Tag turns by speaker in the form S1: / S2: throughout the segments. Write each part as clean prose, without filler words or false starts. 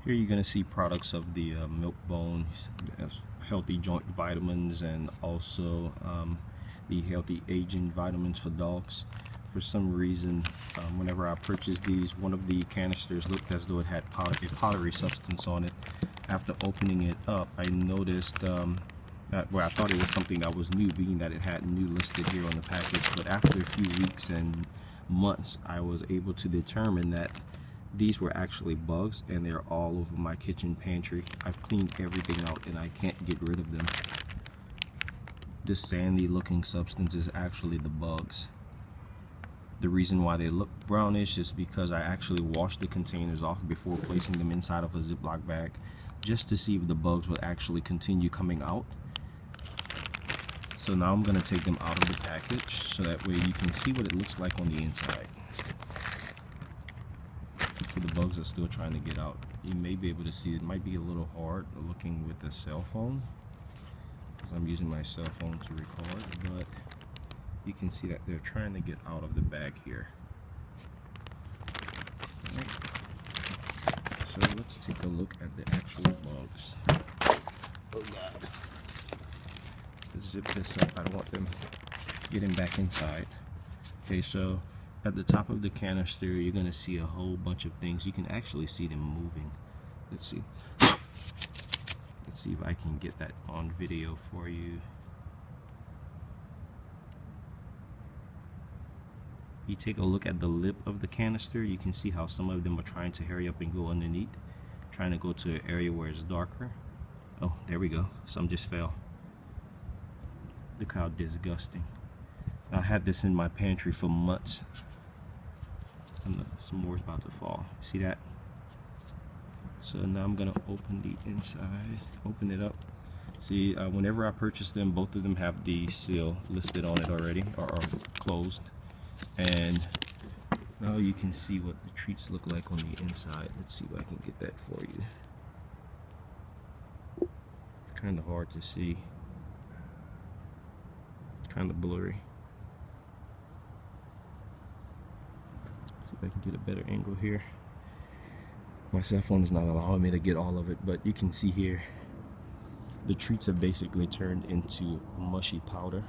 S1: Here you're going to see products of the milk bone, healthy joint vitamins, and also the healthy aging vitamins for dogs. For some reason, whenever I purchased these, one of the canisters looked as though it had a powdery substance on it. After opening it up, I noticed that where I thought it was something that was new, being that it had new listed here on the package. But after a few weeks and months, I was able to determine that these were actually bugs, and they're all over my kitchen pantry. I've cleaned everything out and I can't get rid of them. This sandy looking substance is actually the bugs. The reason why they look brownish is because I actually washed the containers off before placing them inside of a Ziploc bag, just to see if the bugs would actually continue coming out. So now I'm going to take them out of the package so that way you can see what it looks like on the inside. So the bugs are still trying to get out. You may be able to see it might be a little hard looking with the cell phone, because I'm using my cell phone to record, but you can see that they're trying to get out of the bag here. Right. So let's take a look at the actual bugs. Oh God. Let's zip this up. I don't want them getting back inside. Okay, so at the top of the canister, you're going to see a whole bunch of things. You can actually see them moving. Let's see. Let's see if I can get that on video for you. You take a look at the lip of the canister, you can see how some of them are trying to hurry up and go underneath, trying to go to an area where it's darker. Oh, there we go. Some just fell. Look how disgusting. I had this in my pantry for months. And some more is about to fall. See that? So now I'm gonna open the inside, open it up. See, whenever I purchase them, both of them have the seal listed on it already, or closed. And now you can see what the treats look like on the inside. Let's see if I can get that for you. It's kind of hard to see. It's kind of blurry. See if I can get a better angle here. My cell phone is not allowing me to get all of it, but you can see here the treats have basically turned into mushy powder.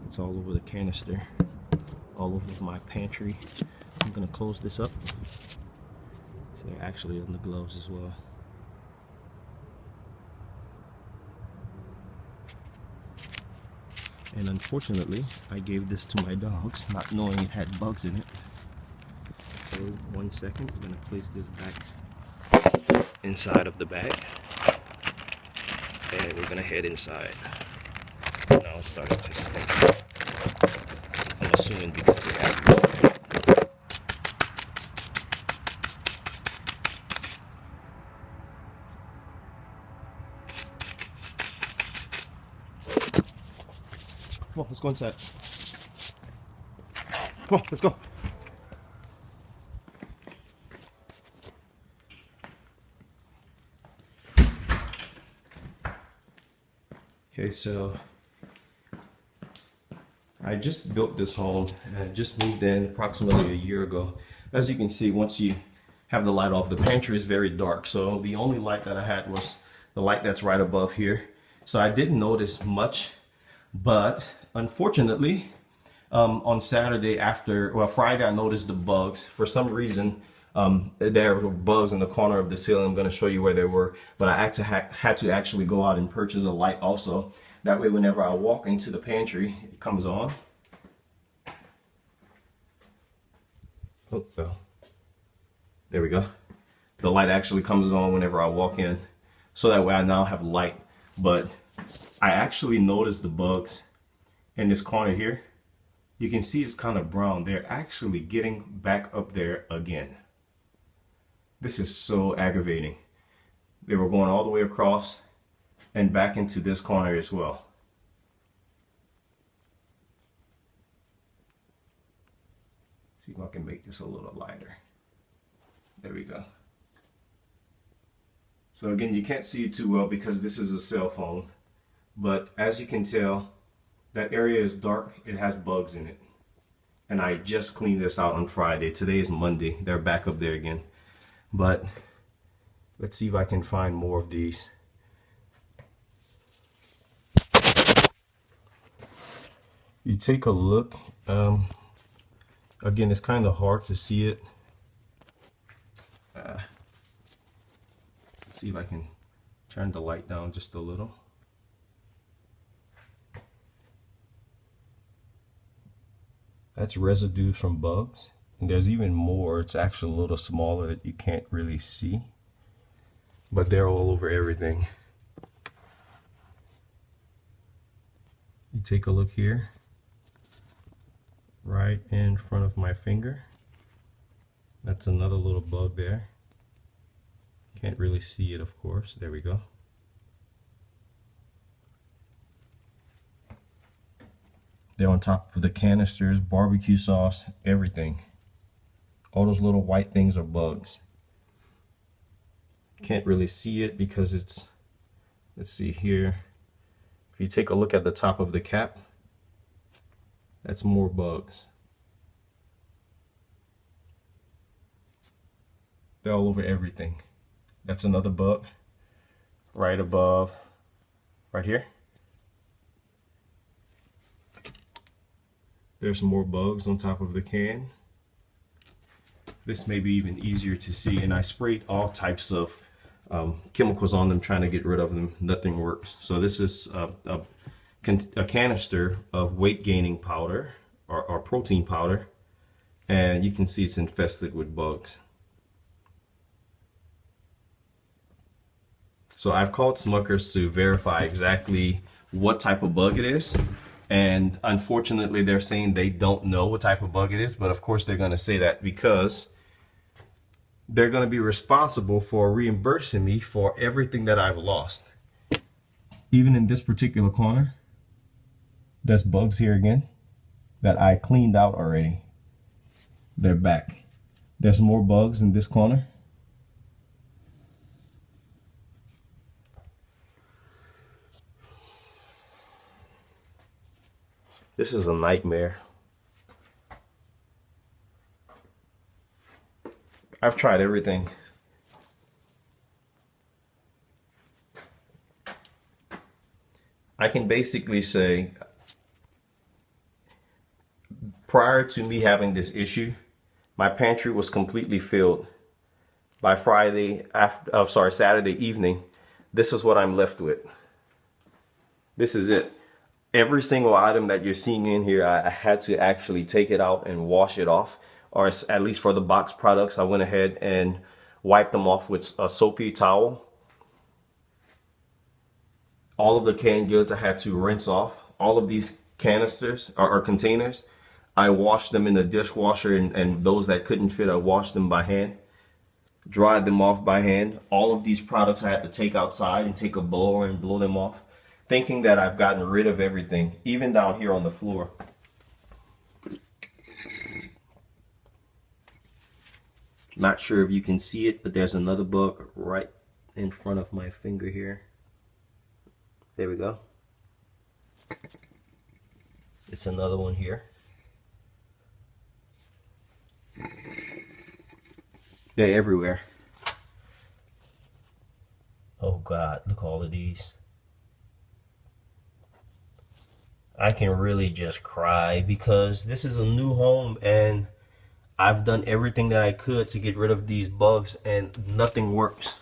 S1: It's all over the canister, all over my pantry. I'm gonna close this up. So they're actually on the gloves as well. And unfortunately, I gave this to my dogs, not knowing it had bugs in it. So 1 second, I'm gonna place this back inside of the bag. And we're gonna head inside. Now it's starting to stink. I'm assuming because it has bugs in it. Come on, let's go inside. Come on, let's go. Okay, so I just built this home and I just moved in approximately a year ago. As you can see, once you have the light off, the pantry is very dark. So the only light that I had was the light that's right above here. So I didn't notice much, but unfortunately, on Saturday Friday, I noticed the bugs. For some reason, there were bugs in the corner of the ceiling. I'm going to show you where they were, but I had to actually go out and purchase a light also. That way, whenever I walk into the pantry, it comes on. Oh, well, there we go. The light actually comes on whenever I walk in, so that way I now have light. But I actually noticed the bugs in this corner here. You can see it's kind of brown. They're actually getting back up there again. This is so aggravating. They were going all the way across and back into this corner as well. See if I can make this a little lighter. There we go. So again, you can't see it too well because this is a cell phone, but as you can tell, that area is dark. It has bugs in it. and I just cleaned this out on Friday. Today is Monday. They're back up there again. But let's see if I can find more of these. You take a look. Again, it's kind of hard to see it. Let's see if I can turn the light down just a little. That's residue from bugs. And there's even more. It's actually a little smaller that you can't really see. But they're all over everything. You take a look here. Right in front of my finger. That's another little bug there. Can't really see it, of course. There we go. They're on top of the canisters, barbecue sauce, everything. All those little white things are bugs. Can't really see it because it's, let's see here. If you take a look at the top of the cap, that's more bugs. They're all over everything. That's another bug right above, right here. There's more bugs on top of the can. This may be even easier to see, and I sprayed all types of chemicals on them trying to get rid of them. Nothing works. So this is a canister of weight gaining powder or protein powder, and you can see it's infested with bugs. So I've called Smuckers to verify exactly what type of bug it is, and unfortunately they're saying they don't know what type of bug it is, but of course they're going to say that because they're going to be responsible for reimbursing me for everything that I've lost. Even in this particular corner, there's bugs here again that I cleaned out already. They're back. There's more bugs in this corner. This is a nightmare. I've tried everything. I can basically say, prior to me having this issue, my pantry was completely filled. By Saturday evening, this is what I'm left with. This is it. Every single item that you're seeing in here, I had to actually take it out and wash it off, or at least for the box products, I went ahead and wiped them off with a soapy towel. All of the canned goods I had to rinse off. All of these canisters or containers, I washed them in the dishwasher, and those that couldn't fit, I washed them by hand, dried them off by hand. All of these products I had to take outside and take a blower and blow them off, thinking that I've gotten rid of everything, even down here on the floor. Not sure if you can see it, but there's another bug right in front of my finger here. There we go. It's another one here. They're everywhere. Oh God, look at all of these. I can really just cry because this is a new home and I've done everything that I could to get rid of these bugs and nothing works.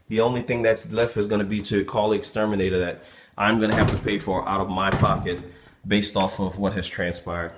S1: The only thing that's left is going to be to call the exterminator that I'm going to have to pay for out of my pocket based off of what has transpired.